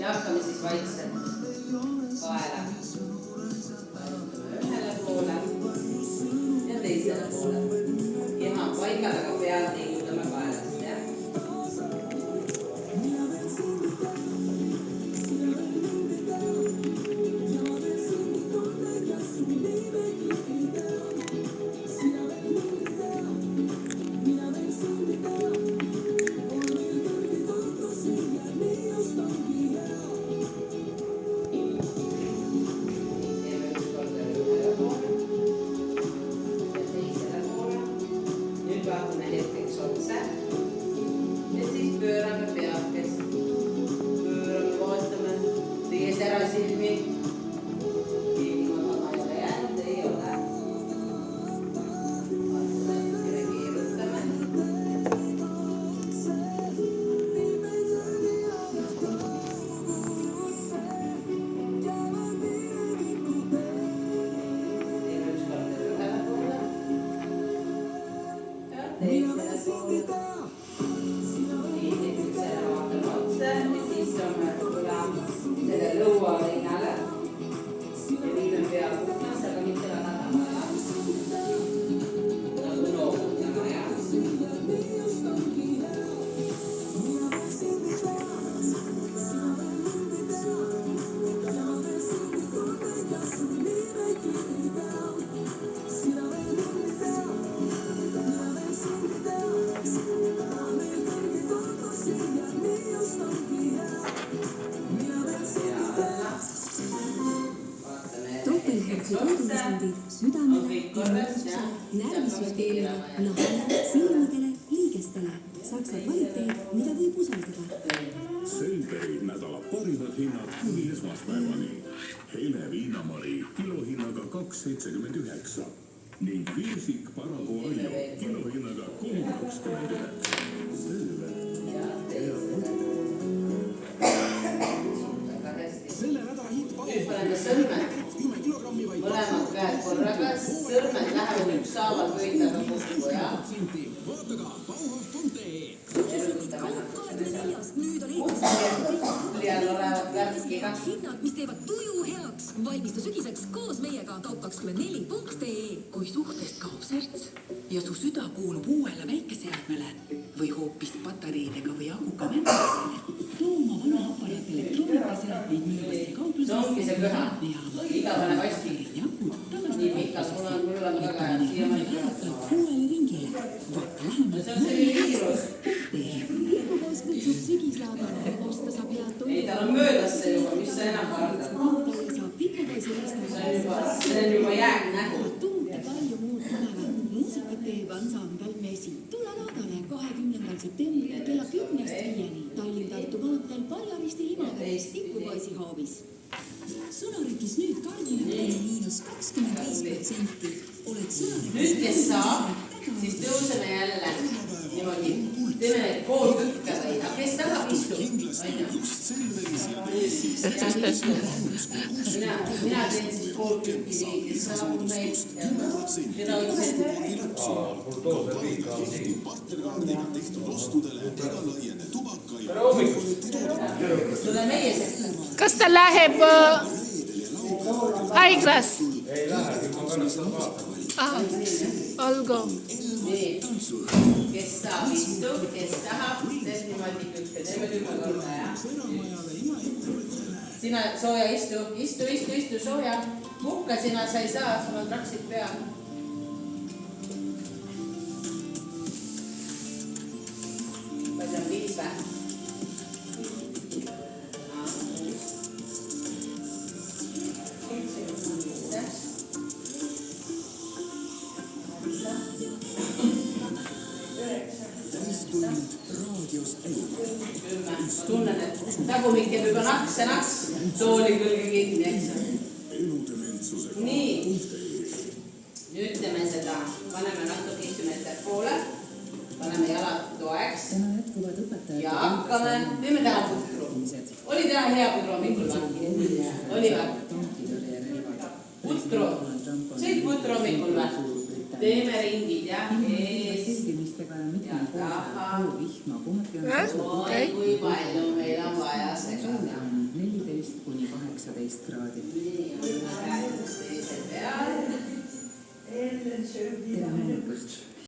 ja hakkame siis vaikselt kaela. Ühele poole ja teisele poole. Keha paigad, aga pead liigutame kaelast. Südamele, närvisüsteemile, nahale, silmadele, liigestele. Saksa kvaliteet, mida võib usaldada. Selberg nädala parimad hinnad kuni esmaspäevani. Hele viinamari kilohinnaga 2,79 ning viisik Paragu Aino kilohinnaga 3,29. Selber. Selle nädala hind nüüd paneme sõrmed, mõlemad käed korraga, sõrmed lähevad ükshaaval pöidlaga kokku ja tuli all olevat värskiga. Hinnad, mis teevad tuju heaks. Valmistu sügiseks koos meiega kaup24.ee. Kui suhtest kaob särts ja su süda kuulub uuele väikeseadmele või hoopis patareidega või akuga mängusele, too oma vana aparaat elektroonikaseadmeid müüvasse kauplusesse. See ongi see püha. Igavene vastik. Nii pikalt, mul on väga hea. Siia ma ei püha. Uuele ringile. See on selline kiirus. Liikupoos kutsub sügislaagale. Osta saab head toidu. Ei, tal on möödas see juba, mis sa enam kardad. Saab Liikupoisi See on juba jääg nägu. tuud ja palju muud põnevat. Muusikat teeb ansambel Mesi. Tule laadale 20. septembril kella 10-5. Tallinn-Tartu maanteel Paljaristi limavees Liikupoisi hoovis. Sõnarikis nüüd kardinatele -25%. Oled sõnarikis... Nüüd, kes saab, siis tõuseme jälle niimoodi. Teeme need pool tükka või, aga kes tahab istub? Mina teen siis pool tükki nii, kes saab neid. Seda ütlesid. Tule meie sekka. Kas ta läheb haiglas? Ei lähe, ma kannatan vaatama. Olgu. Nii, kes saab istub, kes tahab, teeb niimoodi tükke, teeme 10 korda, jah. Sina, sooja, istu, sooja. Mukka sina, sa ei saa, sul on traksid peal. Palju on 5 või? Tunnen, et tagumik jääb juba naks, tooli külge kinni, eks. Nii, nüüd teeme seda, paneme natuke istume ettepoole, paneme jalad toeks ja hakkame, teeme täna putru. Oli täna hea putru hommikul või? Oli või? Putru, sõid putru hommikul või? Teeme ringid, jah, ees ja taha. Oi, kui palju meil on vaja segada. tere hommikust!